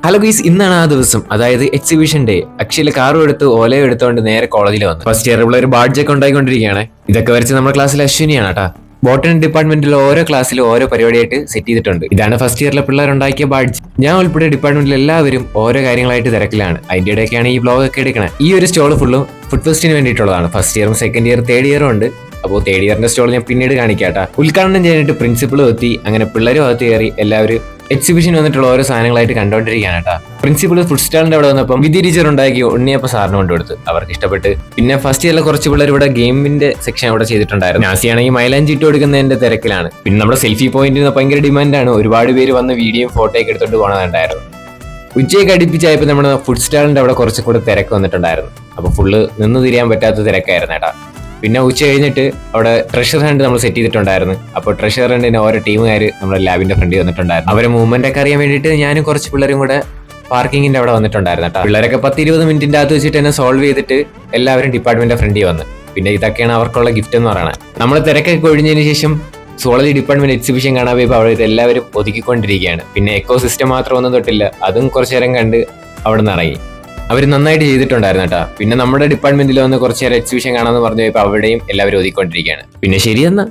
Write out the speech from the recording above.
Hello ഗീസ്, ഇന്നാണ് ആ ദിവസം, അതായത് എക്സിബിഷൻ ഡേ. അക്ഷയിലെ കാറും എടുത്ത് ഓലയും എടുത്തോണ്ട് നേരെ കോളേജിൽ വന്നു. ഫസ്റ്റ് ഇയർ ഉള്ള ഒരു ബാഡ്ജൊക്കെ ഉണ്ടായിക്കൊണ്ടിരിക്കുകയാണ്. ഇതൊക്കെ വരച്ച് നമ്മുടെ ക്ലാസ്സിൽ അശ്വിനിയാണ് കേട്ടാ. ബോട്ടണി ഡിപ്പാർട്ട്മെന്റിൽ ഓരോ ക്ലാസ്സിലും ഓരോ പരിപാടിയായിട്ട് സെറ്റ് ചെയ്തിട്ടുണ്ട്. ഇതാണ് ഫസ്റ്റ് ഇയറിലെ പിള്ളേരുണ്ടാക്കിയ ബാഡ്ജ്. ഞാൻ ഉൾപ്പെടെ ഡിപ്പാർട്ട്മെന്റിൽ എല്ലാവരും ഓരോ കാര്യങ്ങളായിട്ട് തിരക്കിലാണ്. അതിന്റെ ഇടയ്ക്കാണ് ഈ വ്ലോഗ് ഒക്കെ എടുക്കണേ. ഈ ഒരു സ്റ്റോൾ ഫുള്ളും ഫുഡ് ഫെസ്റ്റിന് വേണ്ടിയിട്ടുള്ളതാണ്. ഫസ്റ്റ് ഇയറും സെക്കൻഡ് ഇയർ തേർഡ് ഇയറും ഉണ്ട്. അപ്പോൾ തേർഡ് ഇയറിന്റെ സ്റ്റോൾ ഞാൻ പിന്നീട് കാണിക്കാട്ടാ. ഉദ്ഘാടനം ചെയ്യാനായിട്ട് പ്രിൻസിപ്പൾ എത്തി. അങ്ങനെ പിള്ളേരും അകത്ത് കയറി എല്ലാവരും എക്സിബിഷൻ വന്നിട്ടുള്ള ഓരോ സാധനങ്ങളായിട്ട് കണ്ടുകൊണ്ടിരിക്കുകയാണ് കേട്ടോ. പ്രിൻസിപ്പൾ ഫുഡ് സ്റ്റാളിന്റെ അവിടെ വന്നപ്പം വിധി ടീച്ചർ ഉണ്ടാക്കി ഉണ്ണിയപ്പം സാറിന് കൊണ്ടുകൊടുത്ത്. അവർക്ക് ഇഷ്ടപ്പെട്ട്. പിന്നെ ഫസ്റ്റ് ഇയറിലെ കുറച്ച് പിള്ളേർ ഇവിടെ ഗെയിമിന്റെ സെക്ഷൻ അവിടെ ചെയ്തിട്ടുണ്ടായിരുന്നു. നാസിയാണെങ്കിൽ മൈലാഞ്ചി ഇട്ട് കൊടുക്കുന്നതിന്റെ തിരക്കിലാണ്. പിന്നെ നമ്മുടെ സെൽഫി പോയിന്റിന് ഭയങ്കര ഡിമാൻഡാണ്. ഒരുപാട് പേര് വന്ന് വീഡിയോയും ഫോട്ടോയൊക്കെ എടുത്തോണ്ട് പോകണതുണ്ടായിരുന്നു. ഉച്ചയൊക്കെ അടുപ്പിച്ചായപ്പോൾ നമ്മുടെ ഫുഡ് സ്റ്റാളിന്റെ അവിടെ കുറച്ചും കൂടെ തിരക്ക് വന്നിട്ടുണ്ടായിരുന്നു. അപ്പൊ ഫുള്ള് നിന്ന് തിരിയാൻ പറ്റാത്ത തിരക്കായിരുന്നു കേട്ടാ. പിന്നെ ഉച്ച കഴിഞ്ഞിട്ട് അവിടെ ട്രഷർ ഹണ്ട് നമ്മൾ സെറ്റ് ചെയ്തിട്ടുണ്ടായിരുന്നു. അപ്പോൾ ട്രഷർ ഹണ്ടിന് ഓരോ ടീമുകാർ നമ്മുടെ ലാബിന്റെ ഫ്രണ്ടിൽ വന്നിട്ടുണ്ടായിരുന്നു. അവരെ മൂവ്മെന്റ് ഒക്കെ അറിയാൻ വേണ്ടിയിട്ട് ഞാനും കുറച്ച് പിള്ളേരും കൂടെ പാർക്കിങ്ങിന്റെ അവിടെ വന്നിട്ടുണ്ടായിരുന്നു കേട്ടോ. പിള്ളേരൊക്കെ 10-20 മിനിറ്റിന്റെ അകത്ത് വെച്ചിട്ട് തന്നെ സോൾവ് ചെയ്തിട്ട് എല്ലാവരും ഡിപ്പാർട്ട്മെന്റിന്റെ ഫ്രണ്ടിൽ വന്ന്. പിന്നെ ഇതൊക്കെയാണ് അവർക്കുള്ള ഗിഫ്റ്റ് എന്ന് പറയുന്നത്. നമ്മൾ തിരക്കൊക്കെ ഒഴിഞ്ഞതിന് ശേഷം സോളജി ഡിപ്പാർട്ട്മെന്റ് എക്സിബിഷൻ കാണാൻ പോയപ്പോൾ അവിടെ എല്ലാവരും ഒതുക്കിക്കൊണ്ടിരിക്കുകയാണ്. പിന്നെ എക്കോ സിസ്റ്റം മാത്രം ഒന്നും തൊട്ടില്ല. അതും കുറച്ചു നേരം കണ്ട് അവിടെ നിന്ന് ഇറങ്ങി. അവർ നന്നായിട്ട് ചെയ്തിട്ടുണ്ടായിരുന്നു കേട്ടോ. പിന്നെ നമ്മുടെ ഡിപ്പാർട്ട്മെന്റിൽ വന്ന് കുറച്ച് നേരം എക്സിബിഷൻ കാണാമെന്ന് പറഞ്ഞു പോയപ്പോൾ അവിടെയും എല്ലാവരും ഒതുക്കിക്കൊണ്ടിരിക്കുകയാണ്. പിന്നെ ശരിയെന്നാ.